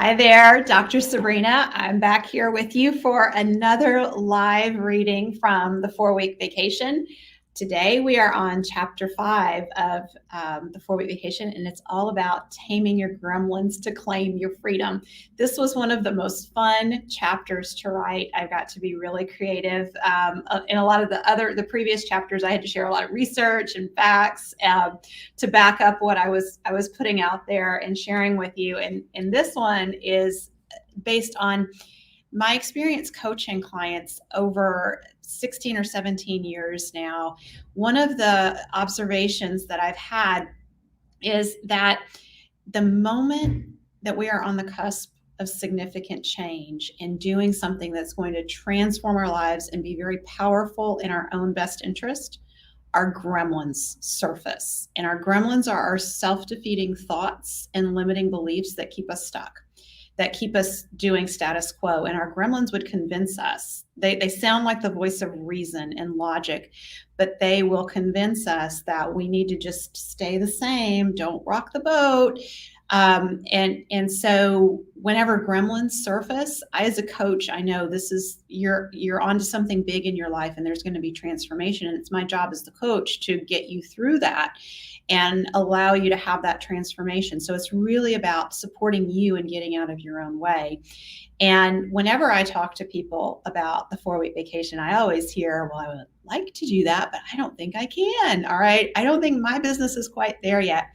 Hi there, Dr. Sabrina. I'm back here with you for another live reading from the 4-week vacation. Today we are on chapter 5 of the 4-week vacation, and it's all about taming your gremlins to claim your freedom. This was one of the most fun chapters to write. I got to be really creative. In a lot of the previous chapters, I had to share a lot of research and facts to back up what I was putting out there and sharing with you. And this one is based on my experience coaching clients over 16 or 17 years now. One of the observations that I've had is that the moment that we are on the cusp of significant change and doing something that's going to transform our lives and be very powerful in our own best interest, our gremlins surface. And our gremlins are our self-defeating thoughts and limiting beliefs that keep us stuck, that keep us doing status quo. And our gremlins would convince us. They sound like the voice of reason and logic, but they will convince us that we need to just stay the same, don't rock the boat. And so whenever gremlins surface, I, as a coach, I know this is, you're onto something big in your life and there's going to be transformation. And it's my job as the coach to get you through that and allow you to have that transformation. So it's really about supporting you and getting out of your own way. And whenever I talk to people about the 4-week vacation, I always hear, well, I would like to do that, but I don't think I can. All right. I don't think my business is quite there yet.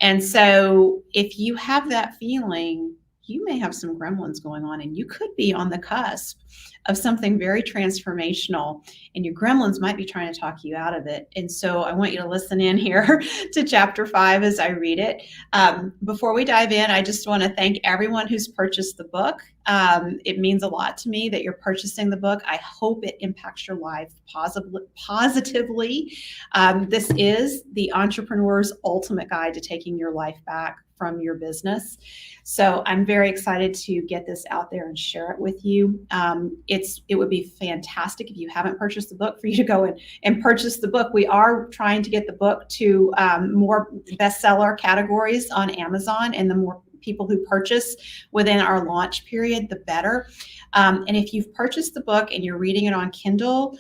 And so if you have that feeling, you may have some gremlins going on and you could be on the cusp of something very transformational, and your gremlins might be trying to talk you out of it. And so I want you to listen in here to chapter 5 as I read it. Before we dive in, I just want to thank everyone who's purchased the book. It means a lot to me that you're purchasing the book. I hope it impacts your life positively. This is the entrepreneur's ultimate guide to taking your life back from your business. So I'm very excited to get this out there and share it with you. It would be fantastic if you haven't purchased the book for you to go and purchase the book. We are trying to get the book to more bestseller categories on Amazon, and the more people who purchase within our launch period, the better. And if you've purchased the book and you're reading it on Kindle,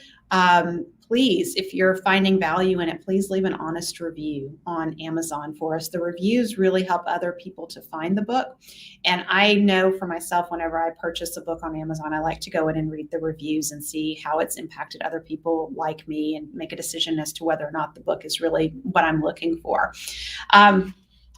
please, if you're finding value in it, please leave an honest review on Amazon for us. The reviews really help other people to find the book. And I know for myself, whenever I purchase a book on Amazon, I like to go in and read the reviews and see how it's impacted other people like me and make a decision as to whether or not the book is really what I'm looking for.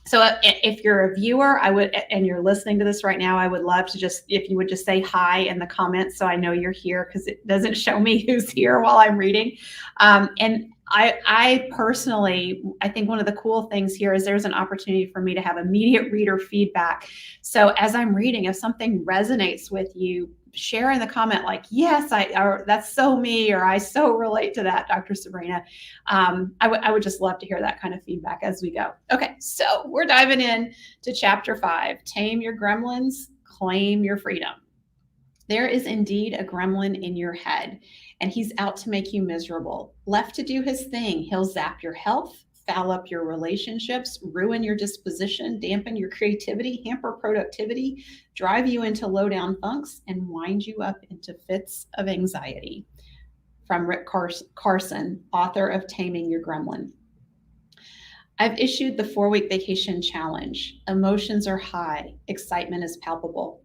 So if you're a viewer, and you're listening to this right now, I would love to if you would just say hi in the comments so I know you're here, because it doesn't show me who's here while I'm reading. And I personally, I think one of the cool things here is there's an opportunity for me to have immediate reader feedback. So as I'm reading, if something resonates with you, share in the comment like, yes, or that's so me, or I so relate to that, Dr. Sabrina. I would just love to hear that kind of feedback as we go. Okay, so we're diving in to chapter 5, Tame Your Gremlins, Claim Your Freedom. There is indeed a gremlin in your head, and he's out to make you miserable. Left to do his thing, he'll zap your health, foul up your relationships, ruin your disposition, dampen your creativity, hamper productivity, drive you into low-down funks, and wind you up into fits of anxiety. From Rick Carson, author of Taming Your Gremlin. I've issued the 4-week vacation challenge. Emotions are high. Excitement is palpable.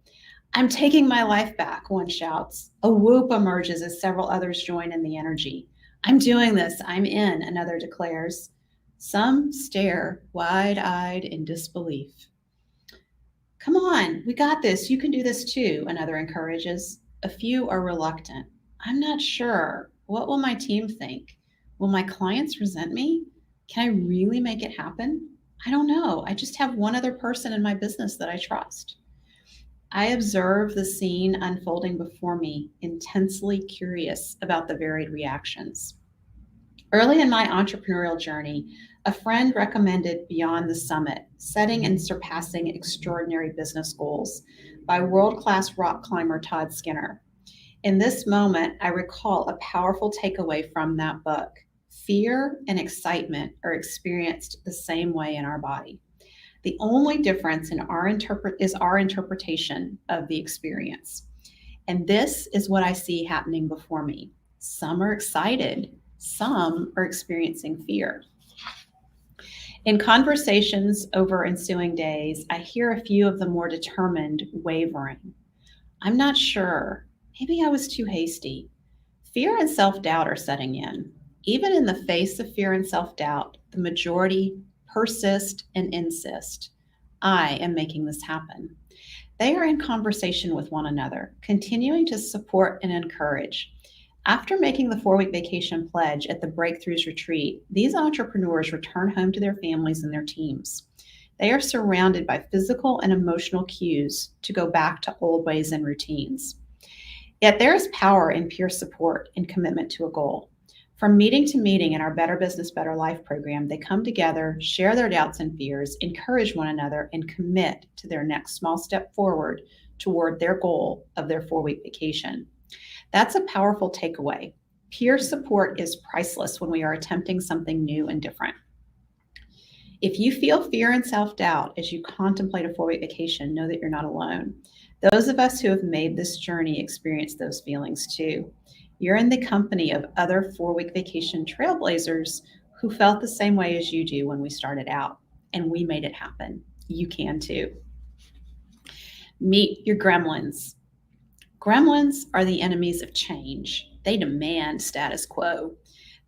I'm taking my life back, one shouts. A whoop emerges as several others join in the energy. I'm doing this. I'm in, another declares. Some stare wide-eyed in disbelief. Come on, we got this. You can do this too, another encourages. A few are reluctant. I'm not sure. What will my team think? Will my clients resent me? Can I really make it happen? I don't know. I just have one other person in my business that I trust. I observe the scene unfolding before me, intensely curious about the varied reactions. Early in my entrepreneurial journey, a friend recommended Beyond the Summit, Setting and Surpassing Extraordinary Business Goals by world-class rock climber Todd Skinner. In this moment, I recall a powerful takeaway from that book. Fear and excitement are experienced the same way in our body. The only difference in is our interpretation of the experience. And this is what I see happening before me. Some are excited, some are experiencing fear. In conversations over ensuing days, I hear a few of the more determined wavering. I'm not sure. Maybe I was too hasty. Fear and self doubt are setting in. Even in the face of fear and self doubt, the majority persist and insist. I am making this happen. They are in conversation with one another, continuing to support and encourage. After making the 4-week vacation pledge at the Breakthroughs Retreat, these entrepreneurs return home to their families and their teams. They are surrounded by physical and emotional cues to go back to old ways and routines. Yet there is power in peer support and commitment to a goal. From meeting to meeting in our Better Business, Better Life program, they come together, share their doubts and fears, encourage one another, and commit to their next small step forward toward their goal of their 4-week vacation. That's a powerful takeaway. Peer support is priceless when we are attempting something new and different. If you feel fear and self-doubt as you contemplate a 4-week vacation, know that you're not alone. Those of us who have made this journey experience those feelings too. You're in the company of other 4-week vacation trailblazers who felt the same way as you do when we started out, and we made it happen. You can too. Meet your gremlins. Gremlins are the enemies of change. They demand status quo.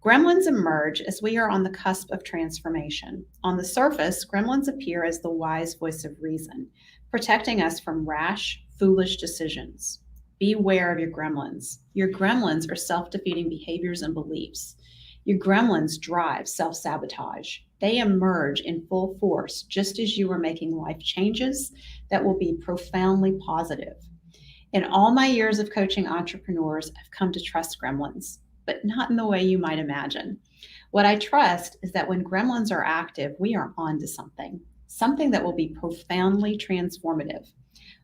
Gremlins emerge as we are on the cusp of transformation. On the surface, gremlins appear as the wise voice of reason, protecting us from rash, foolish decisions. Beware of your gremlins. Your gremlins are self-defeating behaviors and beliefs. Your gremlins drive self-sabotage. They emerge in full force just as you are making life changes that will be profoundly positive. In all my years of coaching entrepreneurs, I've come to trust gremlins, but not in the way you might imagine. What I trust is that when gremlins are active, we are on to something that will be profoundly transformative.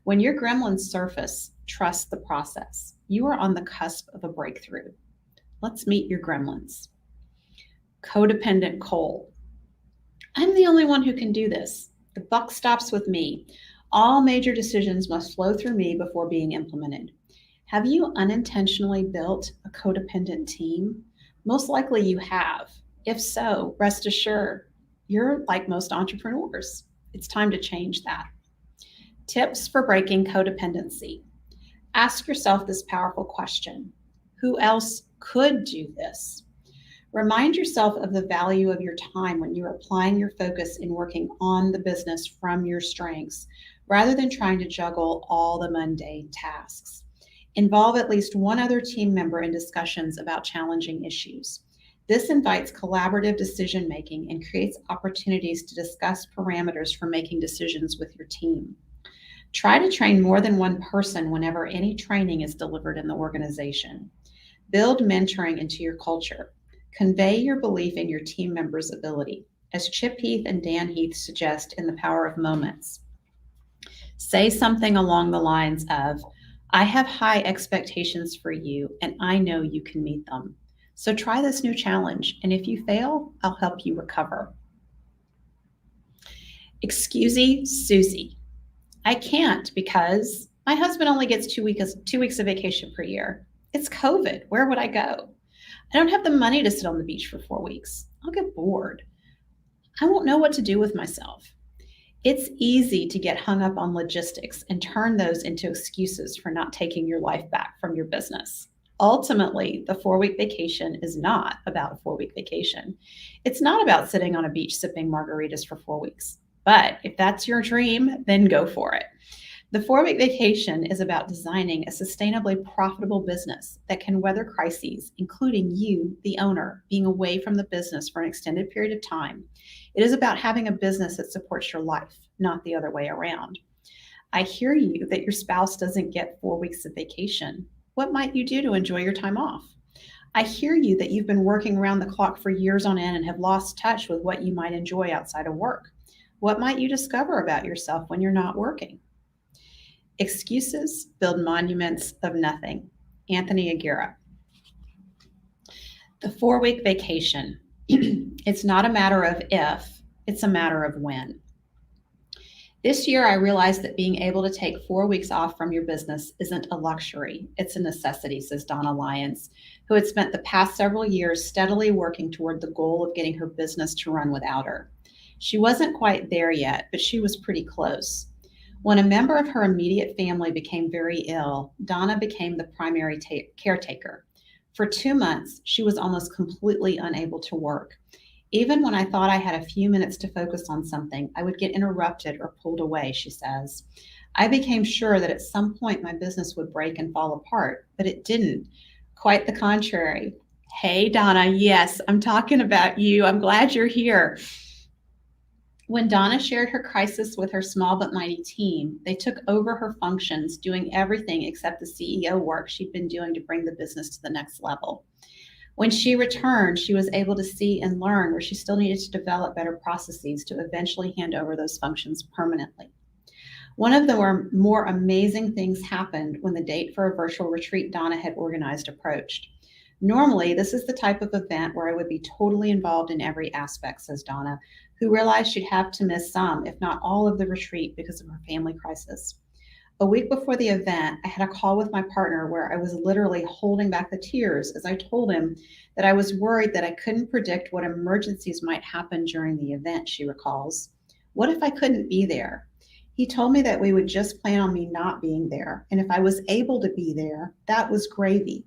When your gremlins surface, trust the process. You are on the cusp of a breakthrough. Let's meet your gremlins. Codependent Cole. I'm the only one who can do this. The buck stops with me. All major decisions must flow through me before being implemented. Have you unintentionally built a codependent team? Most likely you have. If so, rest assured, you're like most entrepreneurs. It's time to change that. Tips for breaking codependency. Ask yourself this powerful question. Who else could do this? Remind yourself of the value of your time when you're applying your focus in working on the business from your strengths, rather than trying to juggle all the mundane tasks. Involve at least one other team member in discussions about challenging issues. This invites collaborative decision-making and creates opportunities to discuss parameters for making decisions with your team. Try to train more than one person whenever any training is delivered in the organization. Build mentoring into your culture. Convey your belief in your team members' ability, as Chip Heath and Dan Heath suggest in The Power of Moments. Say something along the lines of, I have high expectations for you, and I know you can meet them. So try this new challenge, and if you fail, I'll help you recover. Excusey Susie. I can't because my husband only gets 2 weeks of vacation per year. It's COVID. Where would I go? I don't have the money to sit on the beach for 4 weeks. I'll get bored. I won't know what to do with myself. It's easy to get hung up on logistics and turn those into excuses for not taking your life back from your business. Ultimately, the 4-week vacation is not about a 4-week vacation. It's not about sitting on a beach sipping margaritas for 4 weeks. But if that's your dream, then go for it. The 4-week vacation is about designing a sustainably profitable business that can weather crises, including you, the owner, being away from the business for an extended period of time. It is about having a business that supports your life, not the other way around. I hear you that your spouse doesn't get 4 weeks of vacation. What might you do to enjoy your time off? I hear you that you've been working around the clock for years on end and have lost touch with what you might enjoy outside of work. What might you discover about yourself when you're not working? Excuses build monuments of nothing. Anthony Aguirre. The 4-week vacation. It's not a matter of if, it's a matter of when. This year, I realized that being able to take 4 weeks off from your business isn't a luxury, it's a necessity, says Donna Lyons, who had spent the past several years steadily working toward the goal of getting her business to run without her. She wasn't quite there yet, but she was pretty close. When a member of her immediate family became very ill, Donna became the primary caretaker. For 2 months, she was almost completely unable to work. Even when I thought I had a few minutes to focus on something, I would get interrupted or pulled away, she says. I became sure that at some point my business would break and fall apart, but it didn't. Quite the contrary. Hey, Donna, yes, I'm talking about you. I'm glad you're here. When Donna shared her crisis with her small but mighty team, they took over her functions, doing everything except the CEO work she'd been doing to bring the business to the next level. When she returned, she was able to see and learn where she still needed to develop better processes to eventually hand over those functions permanently. One of the more amazing things happened when the date for a virtual retreat Donna had organized approached. Normally, this is the type of event where I would be totally involved in every aspect, says Donna, who realized she'd have to miss some, if not all, of the retreat because of her family crisis. A week before the event, I had a call with my partner where I was literally holding back the tears as I told him that I was worried that I couldn't predict what emergencies might happen during the event, she recalls. What if I couldn't be there? He told me that we would just plan on me not being there, and if I was able to be there, that was gravy.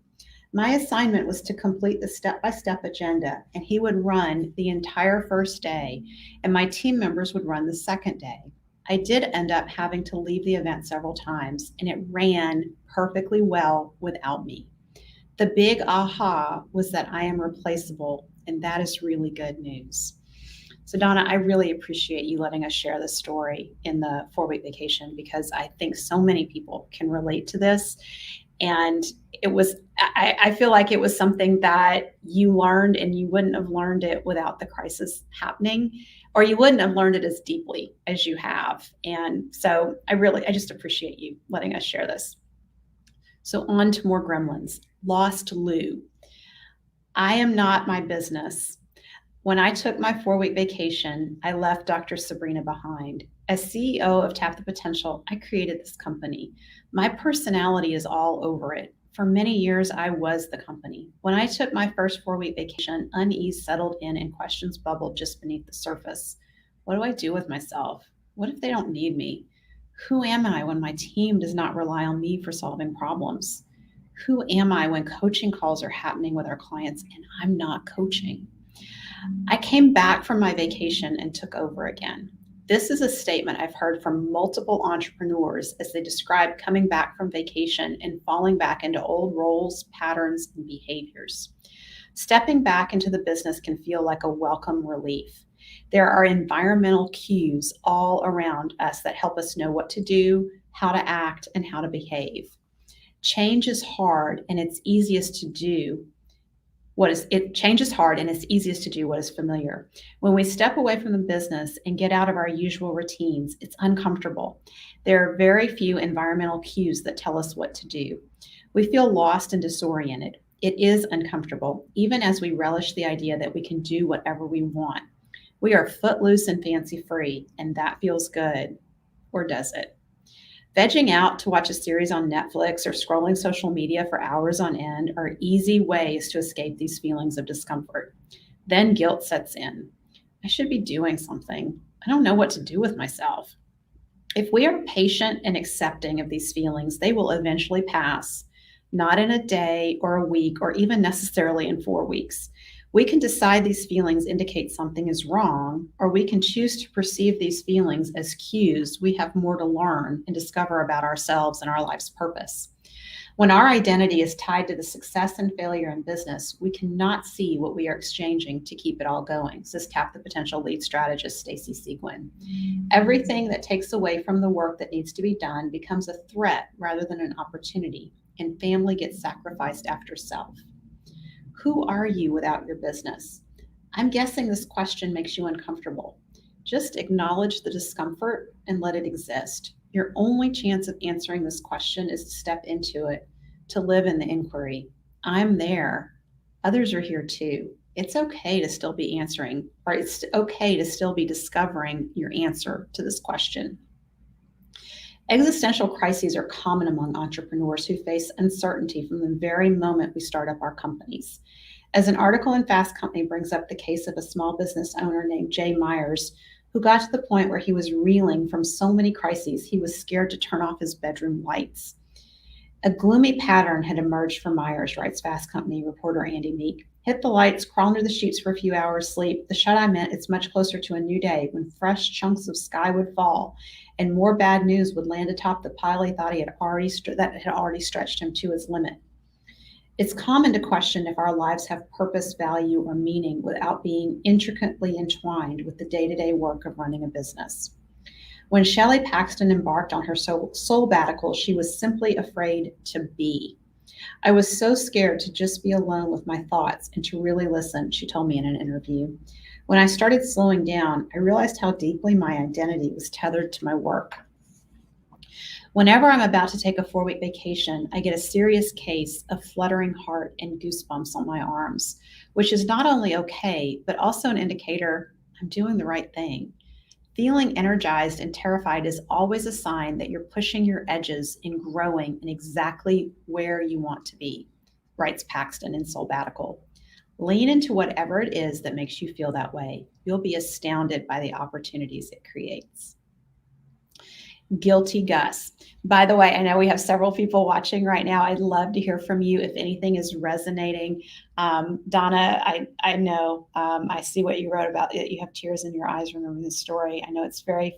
My assignment was to complete the step-by-step agenda, and he would run the entire first day, and my team members would run the second day. I did end up having to leave the event several times, and it ran perfectly well without me. The big aha was that I am replaceable, and that is really good news. So, Donna, I really appreciate you letting us share this story in the 4 week vacation because I think so many people can relate to this. And I feel like it was something that you learned and you wouldn't have learned it without the crisis happening, or you wouldn't have learned it as deeply as you have. And so I just appreciate you letting us share this. So on to more gremlins. Lost Lou. I am not my business. When I took my 4 week vacation, I left Dr. Sabrina behind. As CEO of Tap the Potential, I created this company. My personality is all over it. For many years, I was the company. When I took my first 4 week vacation, unease settled in and questions bubbled just beneath the surface. What do I do with myself? What if they don't need me? Who am I when my team does not rely on me for solving problems? Who am I when coaching calls are happening with our clients and I'm not coaching? I came back from my vacation and took over again. This is a statement I've heard from multiple entrepreneurs as they describe coming back from vacation and falling back into old roles, patterns, and behaviors. Stepping back into the business can feel like a welcome relief. There are environmental cues all around us that help us know what to do, how to act, and how to behave. Change is hard, and it's easiest to do change is hard and it's easiest to do what is familiar. When we step away from the business and get out of our usual routines, it's uncomfortable. There are very few environmental cues that tell us what to do. We feel lost and disoriented. It is uncomfortable, even as we relish the idea that we can do whatever we want. We are footloose and fancy free, and that feels good. Or does it? Vegging out to watch a series on Netflix or scrolling social media for hours on end are easy ways to escape these feelings of discomfort. Then guilt sets in. I should be doing something. I don't know what to do with myself. If we are patient and accepting of these feelings, they will eventually pass, not in a day or a week or even necessarily in 4 weeks. We can decide these feelings indicate something is wrong, or we can choose to perceive these feelings as cues we have more to learn and discover about ourselves and our life's purpose. When our identity is tied to the success and failure in business, we cannot see what we are exchanging to keep it all going, says Tap the Potential lead strategist Stacy Seguin. Everything that takes away from the work that needs to be done becomes a threat rather than an opportunity, and family gets sacrificed after self. Who are you without your business? I'm guessing this question makes you uncomfortable. Just acknowledge the discomfort and let it exist. Your only chance of answering this question is to step into it, to live in the inquiry. I'm there. Others are here too. It's okay to still be answering, or it's okay to still be discovering your answer to this question. Existential crises are common among entrepreneurs who face uncertainty from the very moment we start up our companies. As an article in Fast Company brings up the case of a small business owner named Jay Myers, who got to the point where he was reeling from so many crises he was scared to turn off his bedroom lights. A gloomy pattern had emerged for Myers, writes Fast Company reporter Andy Meek. Hit the lights, crawl under the sheets for a few hours sleep. The shut-eye meant it's much closer to a new day when fresh chunks of sky would fall and more bad news would land atop the pile he thought that had already stretched him to his limit. It's common to question if our lives have purpose, value, or meaning without being intricately entwined with the day-to-day work of running a business. When Shelley Paxton embarked on her soul-batical, she was simply afraid to be. I was so scared to just be alone with my thoughts and to really listen, she told me in an interview. When I started slowing down, I realized how deeply my identity was tethered to my work. Whenever I'm about to take a 4-week vacation, I get a serious case of fluttering heart and goosebumps on my arms, which is not only okay, but also an indicator I'm doing the right thing. Feeling energized and terrified is always a sign that you're pushing your edges and growing in exactly where you want to be, writes Paxton in Soulbatical. Lean into whatever it is that makes you feel that way. You'll be astounded by the opportunities it creates. Guilty Gus. By the way, I know we have several people watching right now. I'd love to hear from you if anything is resonating. Donna, I know I see what you wrote about it. You have tears in your eyes remembering the story. I know it's very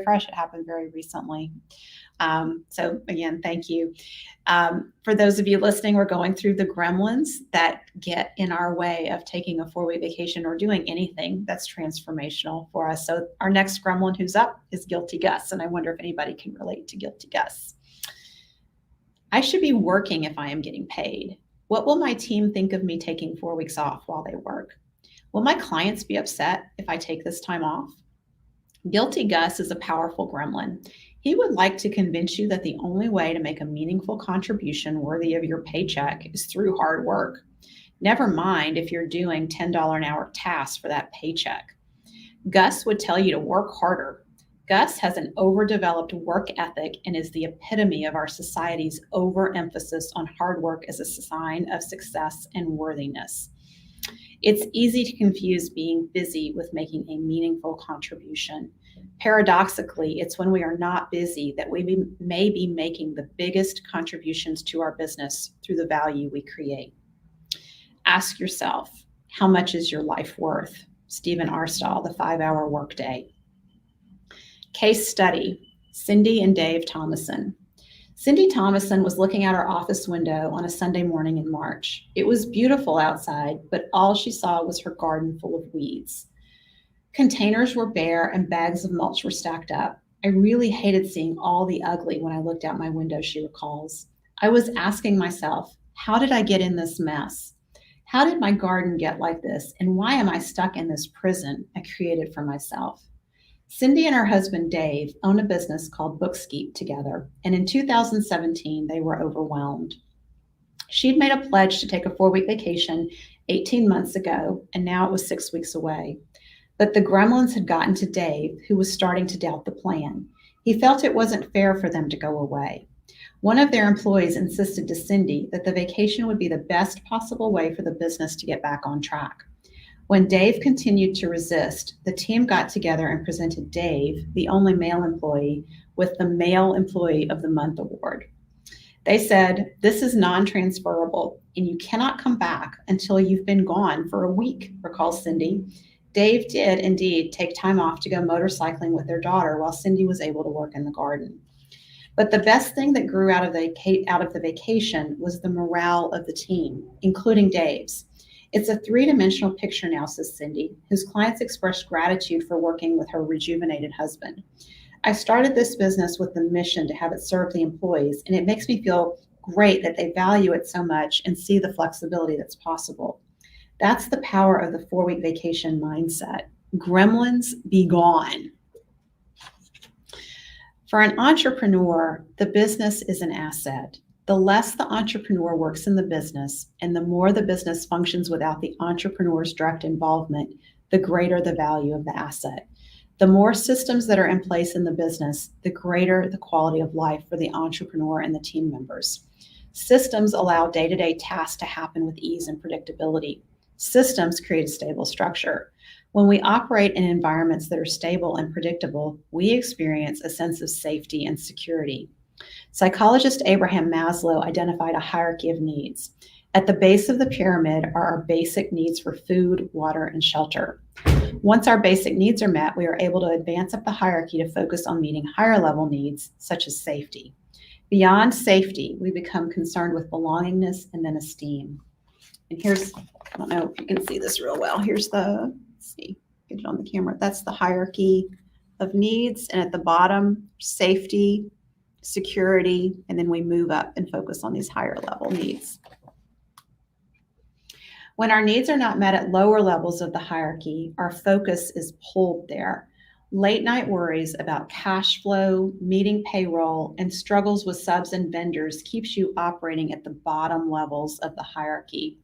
fresh. It happened very recently. So again, thank you. For those of you listening, we're going through the gremlins that get in our way of taking a 4-week vacation or doing anything that's transformational for us. So our next gremlin who's up is Guilty Gus. And I wonder if anybody can relate to Guilty Gus. I should be working if I am getting paid. What will my team think of me taking 4 weeks off while they work? Will my clients be upset if I take this time off? Guilty Gus is a powerful gremlin. He would like to convince you that the only way to make a meaningful contribution worthy of your paycheck is through hard work. Never mind if you're doing $10 an hour tasks for that paycheck. Gus would tell you to work harder. Gus has an overdeveloped work ethic and is the epitome of our society's overemphasis on hard work as a sign of success and worthiness. It's easy to confuse being busy with making a meaningful contribution. Paradoxically, it's when we are not busy that we may be making the biggest contributions to our business through the value we create. Ask yourself, how much is your life worth? Stephen Arstall, The 5-Hour Workday. Case study, Cindy and Dave Thomason. Cindy Thomason was looking out her office window on a Sunday morning in March. It was beautiful outside, but all she saw was her garden full of weeds. Containers were bare and bags of mulch were stacked up. I really hated seeing all the ugly when I looked out my window, she recalls. I was asking myself, how did I get in this mess? How did my garden get like this? And why am I stuck in this prison I created for myself? Cindy and her husband, Dave, own a business called Bookskeep together, and in 2017, they were overwhelmed. She'd made a pledge to take a 4-week vacation 18 months ago, and now it was 6 weeks away. But the gremlins had gotten to Dave, who was starting to doubt the plan. He felt it wasn't fair for them to go away. One of their employees insisted to Cindy that the vacation would be the best possible way for the business to get back on track. When Dave continued to resist, the team got together and presented Dave, the only male employee, with the Male Employee of the Month award. They said, "This is non-transferable, and you cannot come back until you've been gone for a week," recalls Cindy. Dave did indeed take time off to go motorcycling with their daughter while Cindy was able to work in the garden. But the best thing that grew out of the vacation was the morale of the team, including Dave's. It's a 3-dimensional picture now, says Cindy, whose clients expressed gratitude for working with her rejuvenated husband. I started this business with the mission to have it serve the employees, and it makes me feel great that they value it so much and see the flexibility that's possible. That's the power of the 4-week vacation mindset. Gremlins be gone. For an entrepreneur, the business is an asset. The less the entrepreneur works in the business and the more the business functions without the entrepreneur's direct involvement, the greater the value of the asset. The more systems that are in place in the business, the greater the quality of life for the entrepreneur and the team members. Systems allow day-to-day tasks to happen with ease and predictability. Systems create a stable structure. When we operate in environments that are stable and predictable, we experience a sense of safety and security. Psychologist Abraham Maslow identified a hierarchy of needs. At the base of the pyramid are our basic needs for food, water, and shelter. Once our basic needs are met, we are able to advance up the hierarchy to focus on meeting higher level needs, such as safety. Beyond safety, we become concerned with belongingness and then esteem. And here's, I don't know if you can see this real well. Here's the, let's see, get it on the camera. That's the hierarchy of needs. And at the bottom, safety, security, and then we move up and focus on these higher level needs. When our needs are not met at lower levels of the hierarchy, our focus is pulled there. Late night worries about cash flow, meeting payroll, and struggles with subs and vendors keeps you operating at the bottom levels of the hierarchy.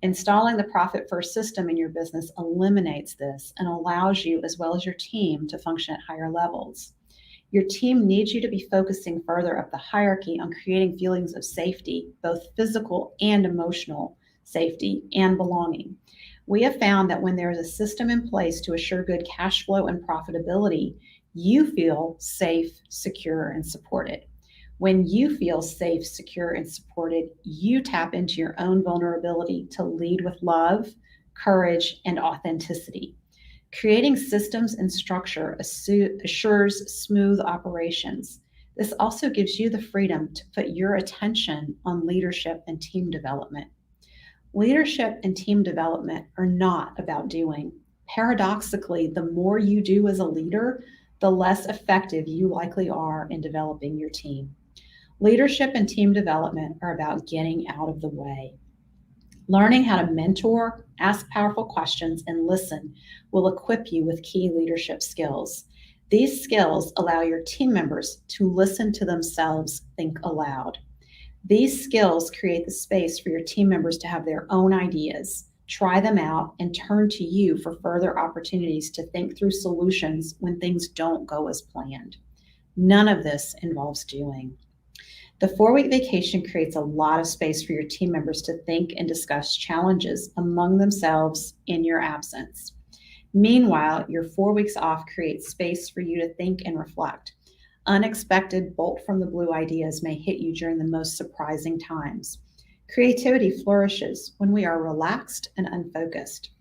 Installing the profit first system in your business eliminates this and allows you, as well as your team, to function at higher levels. Your team needs you to be focusing further up the hierarchy on creating feelings of safety, both physical and emotional safety and belonging. We have found that when there is a system in place to assure good cash flow and profitability, you feel safe, secure, and supported. When you feel safe, secure, and supported, you tap into your own vulnerability to lead with love, courage, and authenticity. Creating systems and structure assures smooth operations. This also gives you the freedom to put your attention on leadership and team development. Leadership and team development are not about doing. Paradoxically, the more you do as a leader, the less effective you likely are in developing your team. Leadership and team development are about getting out of the way. Learning how to mentor, ask powerful questions, and listen will equip you with key leadership skills. These skills allow your team members to listen to themselves think aloud. These skills create the space for your team members to have their own ideas, try them out, and turn to you for further opportunities to think through solutions when things don't go as planned. None of this involves doing. The 4-week vacation creates a lot of space for your team members to think and discuss challenges among themselves in your absence. Meanwhile, your 4 weeks off creates space for you to think and reflect. Unexpected bolt from the blue ideas may hit you during the most surprising times. Creativity flourishes when we are relaxed and unfocused.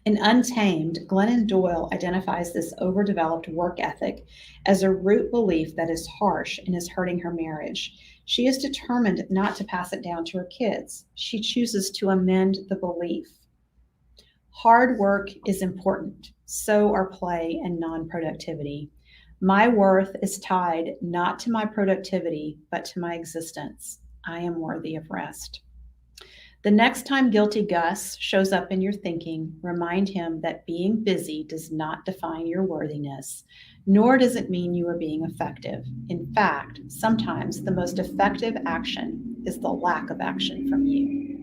In Untamed, Glennon Doyle identifies this overdeveloped work ethic as a root belief that is harsh and is hurting her marriage. She is determined not to pass it down to her kids. She chooses to amend the belief. Hard work is important. So are play and non-productivity. My worth is tied not to my productivity, but to my existence. I am worthy of rest. The next time Guilty Gus shows up in your thinking, remind him that being busy does not define your worthiness, nor does it mean you are being effective. In fact, sometimes the most effective action is the lack of action from you.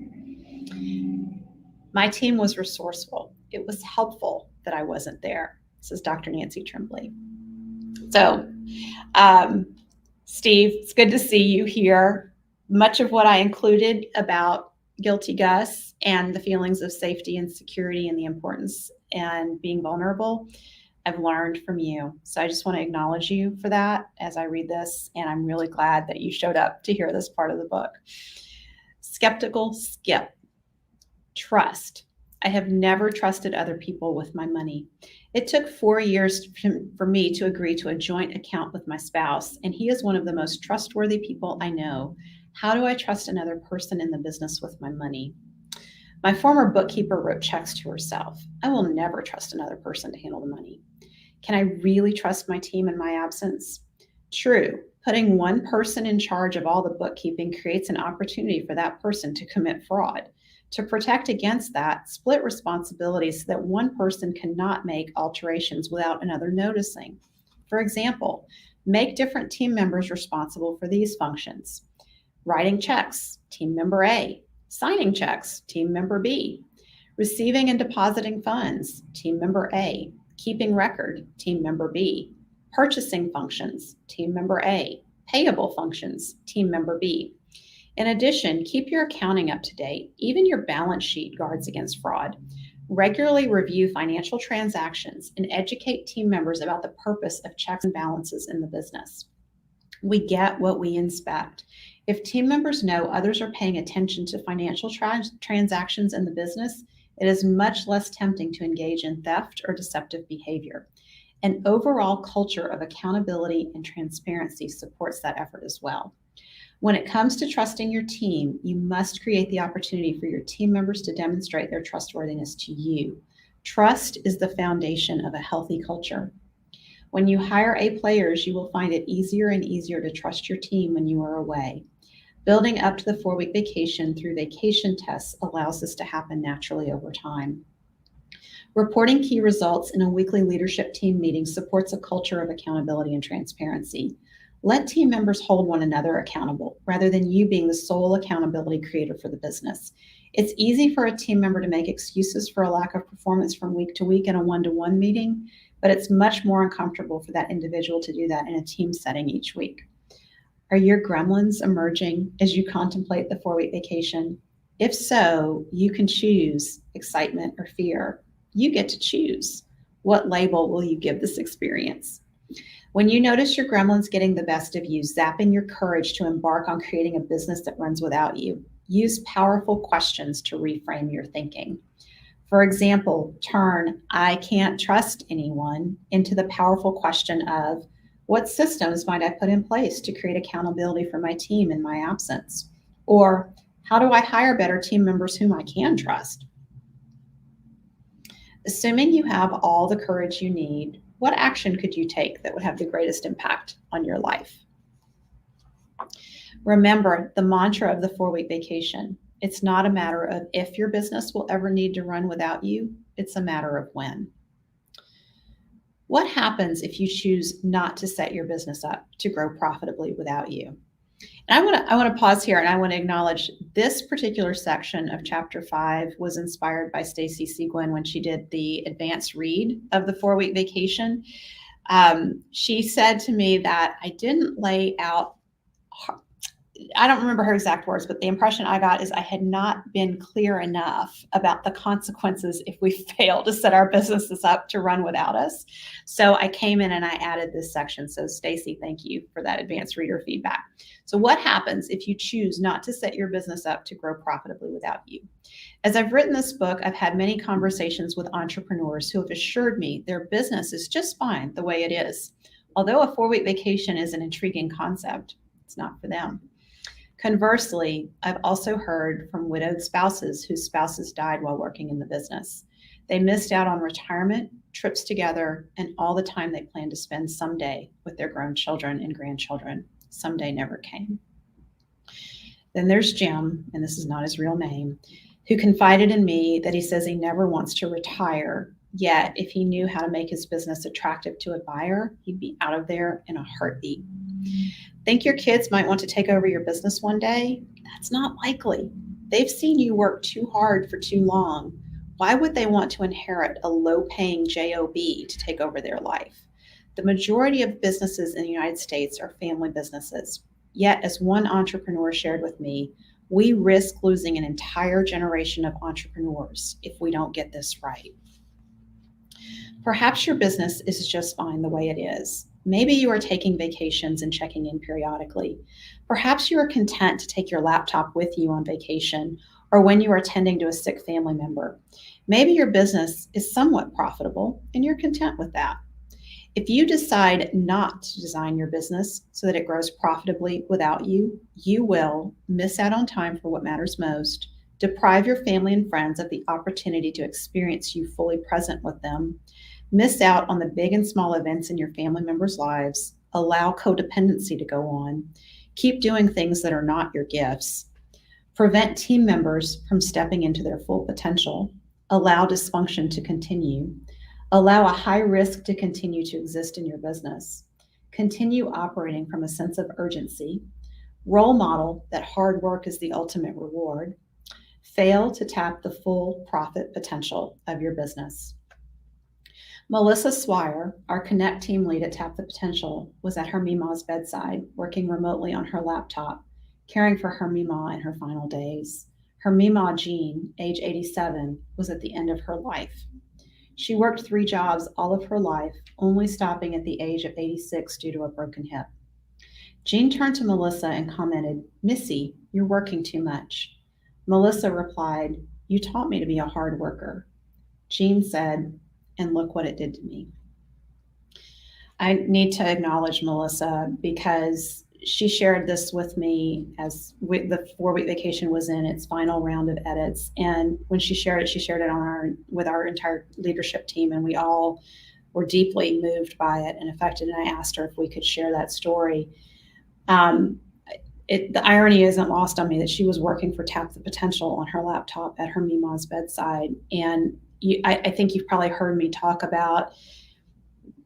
My team was resourceful. It was helpful that I wasn't there, says Dr. Nancy Tremblay. So, Steve, it's good to see you here. Much of what I included about Guilty Gus and the feelings of safety and security and the importance and being vulnerable, I've learned from you. So I just want to acknowledge you for that as I read this. And I'm really glad that you showed up to hear this part of the book. Skeptical Skip. Trust. I have never trusted other people with my money. It took 4 years for me to agree to a joint account with my spouse, and he is one of the most trustworthy people I know. How do I trust another person in the business with my money? My former bookkeeper wrote checks to herself. I will never trust another person to handle the money. Can I really trust my team in my absence? True. Putting one person in charge of all the bookkeeping creates an opportunity for that person to commit fraud. To protect against that, split responsibilities so that one person cannot make alterations without another noticing. For example, make different team members responsible for these functions. Writing checks, team member A. Signing checks, team member B. Receiving and depositing funds, team member A. Keeping record, team member B. Purchasing functions, team member A. Payable functions, team member B. In addition, keep your accounting up to date. Even your balance sheet guards against fraud. Regularly review financial transactions and educate team members about the purpose of checks and balances in the business. We get what we inspect. If team members know others are paying attention to financial transactions in the business, it is much less tempting to engage in theft or deceptive behavior. An overall culture of accountability and transparency supports that effort as well. When it comes to trusting your team, you must create the opportunity for your team members to demonstrate their trustworthiness to you. Trust is the foundation of a healthy culture. When you hire A players, you will find it easier and easier to trust your team when you are away. Building up to the 4-week vacation through vacation tests allows this to happen naturally over time. Reporting key results in a weekly leadership team meeting supports a culture of accountability and transparency. Let team members hold one another accountable rather than you being the sole accountability creator for the business. It's easy for a team member to make excuses for a lack of performance from week to week in a one-to-one meeting, but it's much more uncomfortable for that individual to do that in a team setting each week. Are your gremlins emerging as you contemplate the 4-week vacation? If so, you can choose excitement or fear. You get to choose. What label will you give this experience? When you notice your gremlins getting the best of you, zapping your courage to embark on creating a business that runs without you, use powerful questions to reframe your thinking. For example, turn "I can't trust anyone" into the powerful question of, what systems might I put in place to create accountability for my team in my absence? Or, how do I hire better team members whom I can trust? Assuming you have all the courage you need, what action could you take that would have the greatest impact on your life? Remember the mantra of the 4-week vacation. It's not a matter of if your business will ever need to run without you. It's a matter of when. What happens if you choose not to set your business up to grow profitably without you? And I want to pause here and I want to acknowledge this particular section of chapter 5 was inspired by Stacy Seguin when she did the advanced read of the 4-week vacation. She said to me that I didn't lay out, I don't remember her exact words, but the impression I got is I had not been clear enough about the consequences if we fail to set our businesses up to run without us. So I came in and I added this section. So Stacy, thank you for that advanced reader feedback. So what happens if you choose not to set your business up to grow profitably without you? As I've written this book, I've had many conversations with entrepreneurs who have assured me their business is just fine the way it is. Although a 4-week vacation is an intriguing concept, it's not for them. Conversely, I've also heard from widowed spouses whose spouses died while working in the business. They missed out on retirement, trips together, and all the time they planned to spend someday with their grown children and grandchildren. Someday never came. Then there's Jim, and this is not his real name, who confided in me that he says he never wants to retire, yet if he knew how to make his business attractive to a buyer, he'd be out of there in a heartbeat. Think your kids might want to take over your business one day? That's not likely. They've seen you work too hard for too long. Why would they want to inherit a low-paying job to take over their life? The majority of businesses in the United States are family businesses. Yet, as one entrepreneur shared with me, we risk losing an entire generation of entrepreneurs if we don't get this right. Perhaps your business is just fine the way it is. Maybe you are taking vacations and checking in periodically. Perhaps you are content to take your laptop with you on vacation or when you are tending to a sick family member. Maybe your business is somewhat profitable and you're content with that. If you decide not to design your business so that it grows profitably without you, you will miss out on time for what matters most, deprive your family and friends of the opportunity to experience you fully present with them, miss out on the big and small events in your family members' lives, allow codependency to go on, keep doing things that are not your gifts, prevent team members from stepping into their full potential, allow dysfunction to continue, allow a high risk to continue to exist in your business, continue operating from a sense of urgency, role model that hard work is the ultimate reward, fail to tap the full profit potential of your business. Melissa Swire, our Connect team lead at Tap the Potential, was at her Mima's bedside, working remotely on her laptop, caring for her Mima in her final days. Her Mima, Jean, age 87, was at the end of her life. She worked 3 jobs all of her life, only stopping at the age of 86 due to a broken hip. Jean turned to Melissa and commented, "Missy, you're working too much." Melissa replied, "You taught me to be a hard worker." Jean said, "And look what it did to me." I need to acknowledge Melissa because she shared this with me as the 4-week vacation was in its final round of edits. And when she shared it with our entire leadership team, and we all were deeply moved by it and affected. And I asked her if we could share that story. The irony isn't lost on me that she was working for Tap the Potential on her laptop at her Mima's bedside. And I think you've probably heard me talk about,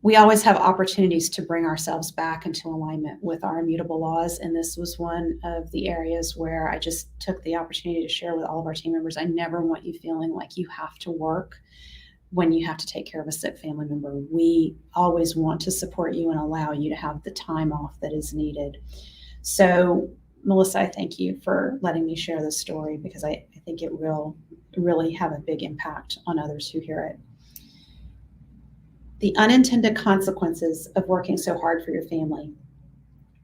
we always have opportunities to bring ourselves back into alignment with our immutable laws. And this was one of the areas where I just took the opportunity to share with all of our team members. I never want you feeling like you have to work when you have to take care of a sick family member. We always want to support you and allow you to have the time off that is needed. So, Melissa, I thank you for letting me share this story because I think it will really have a big impact on others who hear it. The unintended consequences of working so hard for your family.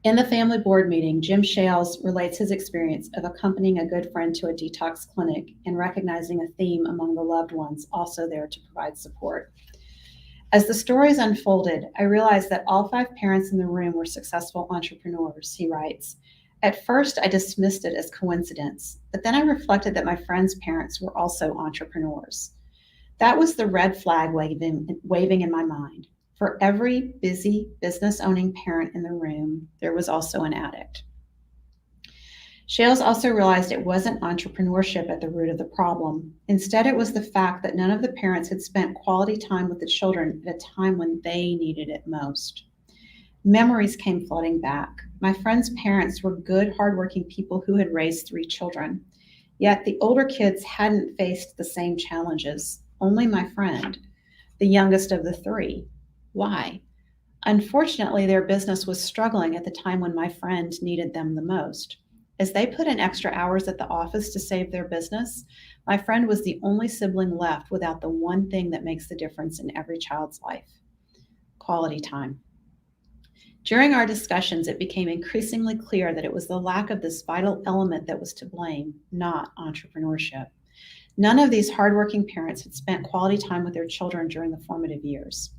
In the family board meeting, Jim Shales relates his experience of accompanying a good friend to a detox clinic and recognizing a theme among the loved ones also there to provide support. As the stories unfolded, I realized that all 5 parents in the room were successful entrepreneurs, he writes. At first, I dismissed it as coincidence, but then I reflected that my friends' parents were also entrepreneurs. That was the red flag waving in my mind. For every busy, business-owning parent in the room, there was also an addict. Shales also realized it wasn't entrepreneurship at the root of the problem. Instead, it was the fact that none of the parents had spent quality time with the children at a time when they needed it most. Memories came flooding back. My friends' parents were good, hardworking people who had raised 3 children. Yet the older kids hadn't faced the same challenges. Only my friend, the youngest of the 3. Why? Unfortunately, their business was struggling at the time when my friend needed them the most. As they put in extra hours at the office to save their business, my friend was the only sibling left without the one thing that makes the difference in every child's life: quality time. During our discussions, it became increasingly clear that it was the lack of this vital element that was to blame, not entrepreneurship. None of these hardworking parents had spent quality time with their children during the formative years.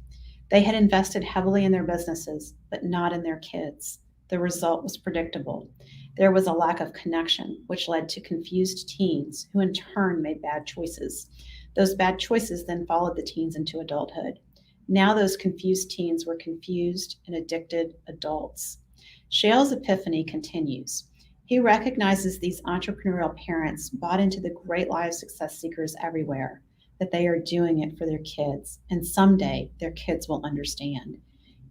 They had invested heavily in their businesses, but not in their kids. The result was predictable. There was a lack of connection, which led to confused teens, who in turn made bad choices. Those bad choices then followed the teens into adulthood. Now those confused teens were confused and addicted adults. Shales' epiphany continues. He recognizes these entrepreneurial parents bought into the great life success seekers everywhere, that they are doing it for their kids, and someday their kids will understand.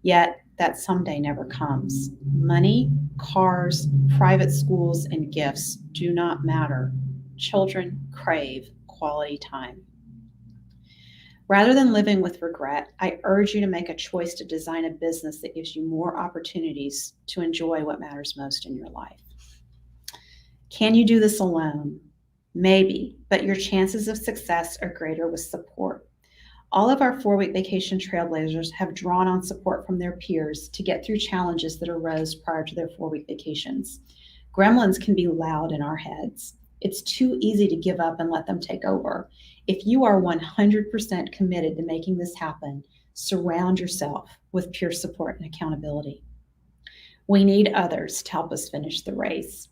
Yet that someday never comes. Money, cars, private schools, and gifts do not matter. Children crave quality time. Rather than living with regret, I urge you to make a choice to design a business that gives you more opportunities to enjoy what matters most in your life. Can you do this alone? Maybe, but your chances of success are greater with support. All of our 4-week vacation trailblazers have drawn on support from their peers to get through challenges that arose prior to their 4-week vacations. Gremlins can be loud in our heads. It's too easy to give up and let them take over. If you are 100% committed to making this happen, surround yourself with peer support and accountability. We need others to help us finish the race.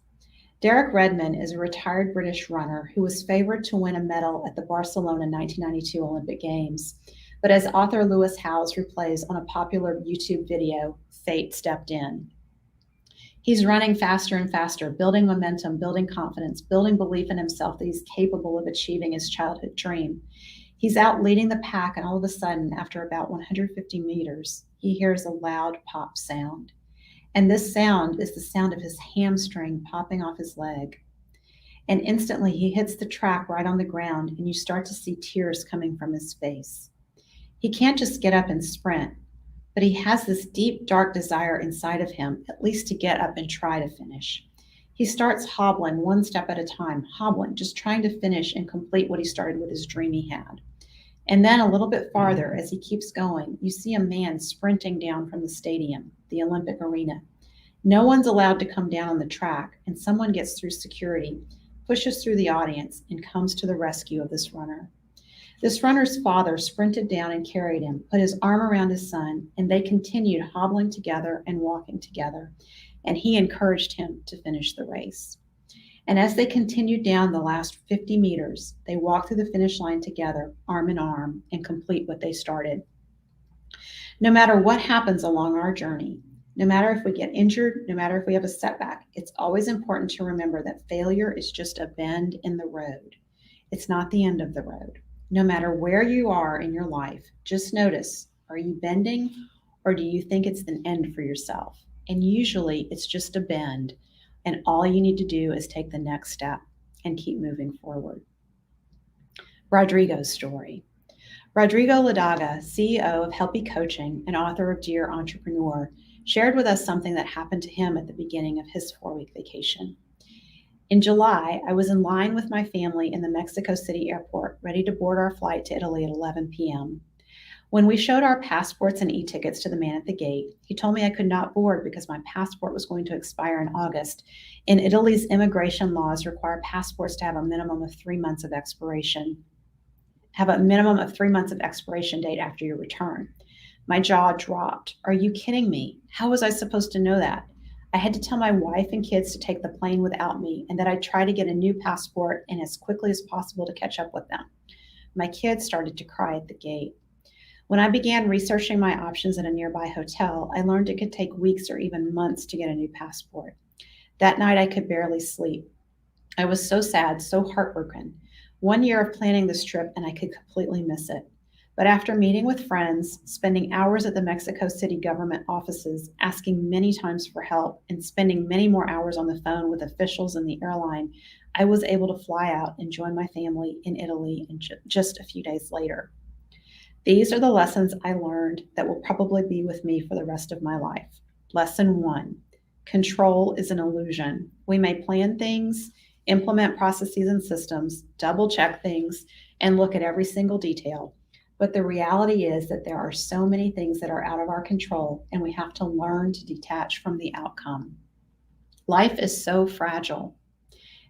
Derek Redmond is a retired British runner who was favored to win a medal at the Barcelona 1992 Olympic Games. But as author Lewis Howes replays on a popular YouTube video, fate stepped in. He's running faster and faster, building momentum, building confidence, building belief in himself that he's capable of achieving his childhood dream. He's out leading the pack, and all of a sudden, after about 150 meters, he hears a loud pop sound. And this sound is the sound of his hamstring popping off his leg. And instantly he hits the track right on the ground, and you start to see tears coming from his face. He can't just get up and sprint, but he has this deep, dark desire inside of him, at least to get up and try to finish. He starts hobbling one step at a time, hobbling, just trying to finish and complete what he started with his dream he had. And then a little bit farther, as he keeps going, you see a man sprinting down from the stadium, the Olympic arena. No one's allowed to come down on the track, and someone gets through security, pushes through the audience, and comes to the rescue of this runner. This runner's father sprinted down and carried him, put his arm around his son, and they continued hobbling together and walking together, and he encouraged him to finish the race. And as they continued down the last 50 meters, they walked through the finish line together, arm in arm, and complete what they started. No matter what happens along our journey, no matter if we get injured, no matter if we have a setback, it's always important to remember that failure is just a bend in the road. It's not the end of the road. No matter where you are in your life, just notice, are you bending or do you think it's an end for yourself? And usually it's just a bend, and all you need to do is take the next step and keep moving forward. Rodrigo's story. Rodrigo Ladaga, CEO of Helpy Coaching and author of Dear Entrepreneur, shared with us something that happened to him at the beginning of his 4-week vacation. In July, I was in line with my family in the Mexico City airport, ready to board our flight to Italy at 11 p.m. When we showed our passports and e-tickets to the man at the gate, he told me I could not board because my passport was going to expire in August, and Italy's immigration laws require passports to have a minimum of 3 months of expiration date after your return. My jaw dropped. Are you kidding me? How was I supposed to know that? I had to tell my wife and kids to take the plane without me and that I'd try to get a new passport and as quickly as possible to catch up with them. My kids started to cry at the gate. When I began researching my options at a nearby hotel, I learned it could take weeks or even months to get a new passport. That night, I could barely sleep. I was so sad, so heartbroken. 1 year of planning this trip, and I could completely miss it. But after meeting with friends, spending hours at the Mexico City government offices, asking many times for help, and spending many more hours on the phone with officials in the airline, I was able to fly out and join my family in Italy just a few days later. These are the lessons I learned that will probably be with me for the rest of my life. Lesson 1, control is an illusion. We may plan things, implement processes and systems, double check things, and look at every single detail. But the reality is that there are so many things that are out of our control, and we have to learn to detach from the outcome. Life is so fragile.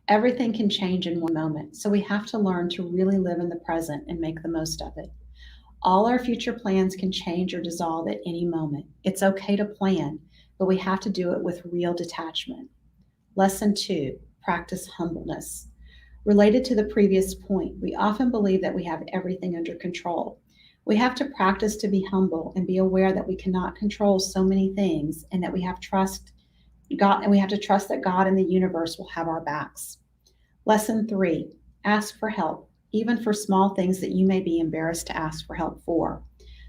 Everything can change in one moment, so we have to learn to really live in the present and make the most of it. All our future plans can change or dissolve at any moment. It's okay to plan, but we have to do it with real detachment. Lesson 2, practice humbleness. Related to the previous point, we often believe that we have everything under control. We have to practice to be humble and be aware that we cannot control so many things, and that we have to trust that God and the universe will have our backs. Lesson 3, ask for help, even for small things that you may be embarrassed to ask for help for.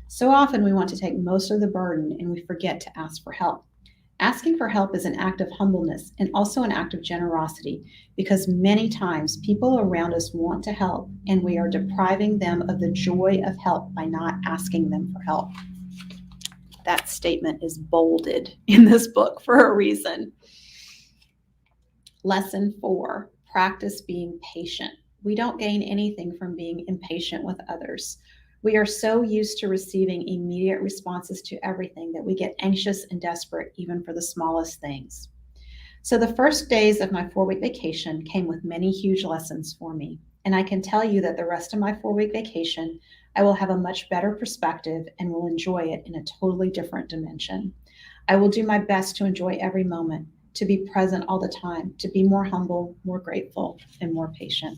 So often we want to take most of the burden and we forget to ask for help. Asking for help is an act of humbleness and also an act of generosity, because many times people around us want to help and we are depriving them of the joy of help by not asking them for help. That statement is bolded in this book for a reason. Lesson 4, practice being patient. We don't gain anything from being impatient with others. We are so used to receiving immediate responses to everything that we get anxious and desperate even for the smallest things. So the first days of my 4-week vacation came with many huge lessons for me. And I can tell you that the rest of my 4-week vacation, I will have a much better perspective and will enjoy it in a totally different dimension. I will do my best to enjoy every moment, to be present all the time, to be more humble, more grateful, and more patient.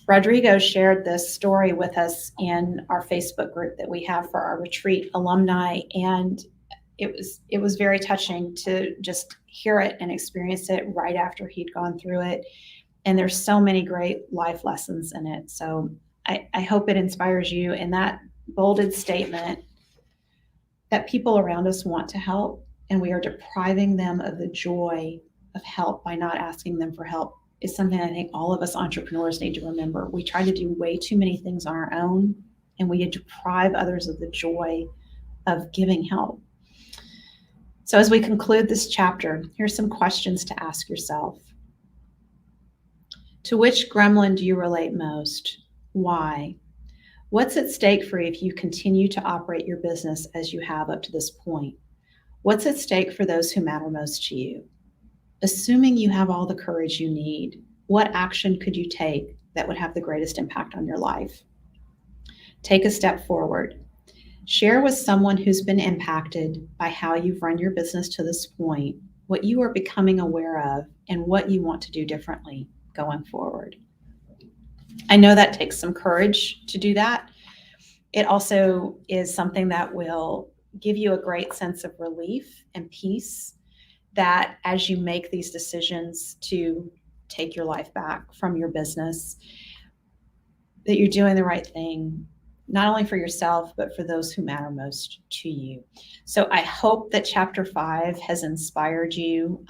Rodrigo shared this story with us in our Facebook group that we have for our retreat alumni, and it was very touching to just hear it and experience it right after he'd gone through it. And there's so many great life lessons in it. So I hope it inspires you in that bolded statement that people around us want to help, and we are depriving them of the joy of help by not asking them for help, is something I think all of us entrepreneurs need to remember. We try to do way too many things on our own, and we deprive others of the joy of giving help. So as we conclude this chapter, here's some questions to ask yourself. To which gremlin do you relate most? Why? What's at stake for you if you continue to operate your business as you have up to this point? What's at stake for those who matter most to you? Assuming you have all the courage you need, what action could you take that would have the greatest impact on your life? Take a step forward. Share with someone who's been impacted by how you've run your business to this point, what you are becoming aware of, and what you want to do differently going forward. I know that takes some courage to do that. It also is something that will give you a great sense of relief and peace that as you make these decisions to take your life back from your business, that you're doing the right thing, not only for yourself, but for those who matter most to you. So I hope that chapter 5 has inspired you.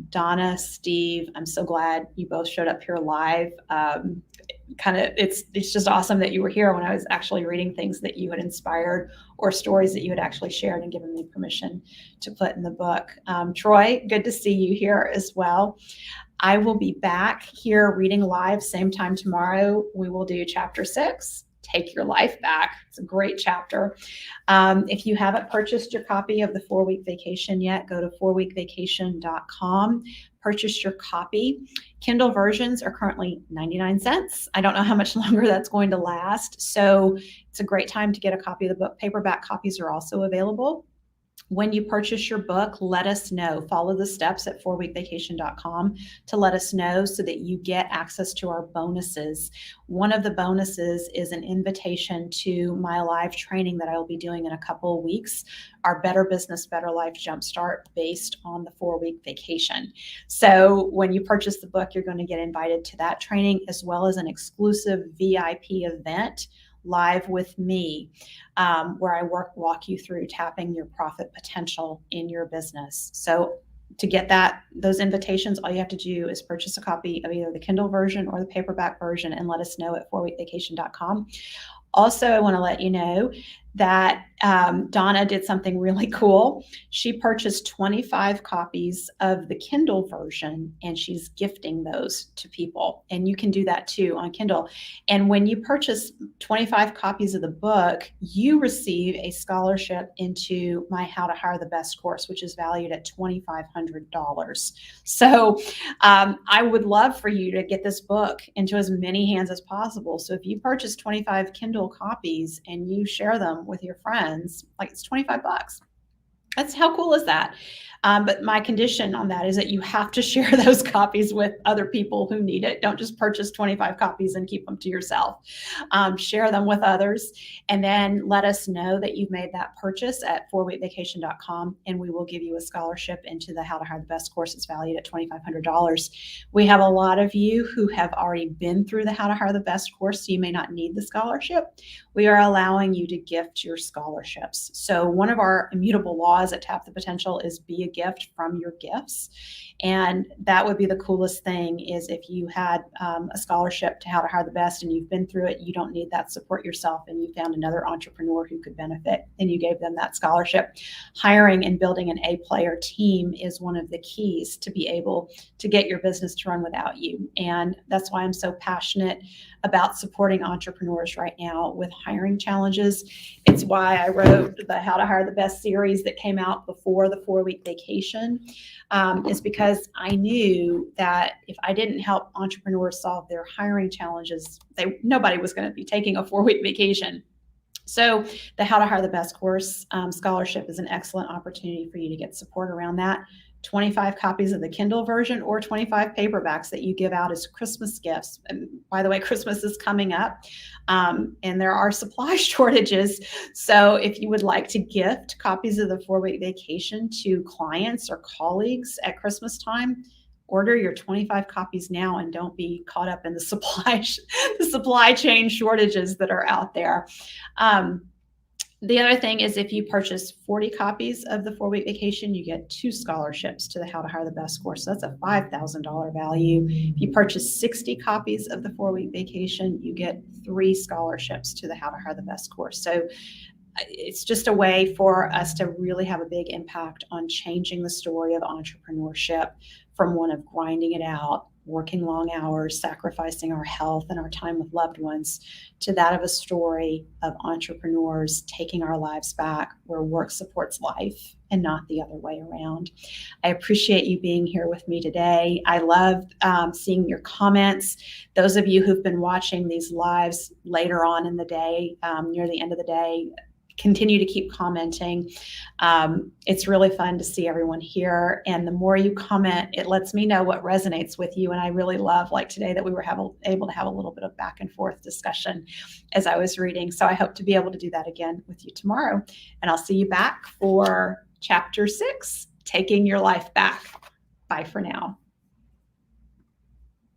Donna, Steve, I'm so glad you both showed up here live. It's just awesome that you were here when I was actually reading things that you had inspired or stories that you had actually shared and given me permission to put in the book. Troy, good to see you here as well. I will be back here reading live same time tomorrow. We will do chapter 6. Take Your Life Back. It's a great chapter. If you haven't purchased your copy of the 4-week vacation yet, go to 4weekvacation.com. Purchase your copy. Kindle versions are currently 99 cents. I don't know how much longer that's going to last. So it's a great time to get a copy of the book. Paperback copies are also available. When you purchase your book, let us know. Follow the steps at 4weekvacation.com to let us know so that you get access to our bonuses. One of the bonuses is an invitation to my live training that I will be doing in a couple of weeks, our Better Business, Better Life Jumpstart based on the 4-week vacation. So when you purchase the book, you're going to get invited to that training as well as an exclusive VIP event live with me, where I walk you through tapping your profit potential in your business. So to get those invitations, all you have to do is purchase a copy of either the Kindle version or the paperback version and let us know at 4weekvacation.com. Also, I want to let you know that Donna did something really cool. She purchased 25 copies of the Kindle version, and she's gifting those to people. And you can do that too on Kindle. And when you purchase 25 copies of the book, you receive a scholarship into my How to Hire the Best course, which is valued at $2,500. So I would love for you to get this book into as many hands as possible. So if you purchase 25 Kindle copies and you share them with your friends, like it's $25. That's how cool is that? But my condition on that is that you have to share those copies with other people who need it. Don't just purchase 25 copies and keep them to yourself. Share them with others, and then let us know that you've made that purchase at 4weekvacation.com, and we will give you a scholarship into the How to Hire the Best course. It's valued at $2,500. We have a lot of you who have already been through the How to Hire the Best course, so you may not need the scholarship. We are allowing you to gift your scholarships. So one of our immutable laws at Tap the Potential is be a gift from your gifts. And that would be the coolest thing is if you had a scholarship to How to Hire the Best and you've been through it, you don't need that support yourself, and you found another entrepreneur who could benefit and you gave them that scholarship. Hiring and building an A-player team is one of the keys to be able to get your business to run without you. And that's why I'm so passionate about supporting entrepreneurs right now with hiring challenges. It's why I wrote the How to Hire the Best series that came out before the 4-week vacation, is because I knew that if I didn't help entrepreneurs solve their hiring challenges, nobody was going to be taking a 4-week vacation. So the How to Hire the Best course scholarship is an excellent opportunity for you to get support around that. 25 copies of the Kindle version or 25 paperbacks that you give out as Christmas gifts. And by the way, Christmas is coming up, and there are supply shortages. So if you would like to gift copies of the 4-week vacation to clients or colleagues at Christmas time, order your 25 copies now and don't be caught up in the supply chain shortages that are out there. The other thing is if you purchase 40 copies of the 4-week vacation, you get 2 scholarships to the How to Hire the Best course. So that's a $5,000 value. If you purchase 60 copies of the 4-week vacation, you get 3 scholarships to the How to Hire the Best course. So it's just a way for us to really have a big impact on changing the story of entrepreneurship from one of grinding it out, working long hours, sacrificing our health and our time with loved ones, to that of a story of entrepreneurs taking our lives back, where work supports life and not the other way around. I appreciate you being here with me today. I love seeing your comments. Those of you who've been watching these lives later on in the day, near the end of the day, continue to keep commenting. It's really fun to see everyone here. And the more you comment, it lets me know what resonates with you. And I really love, like today, that we were able to have a little bit of back and forth discussion as I was reading. So I hope to be able to do that again with you tomorrow. And I'll see you back for chapter 6, Taking Your Life Back. Bye for now.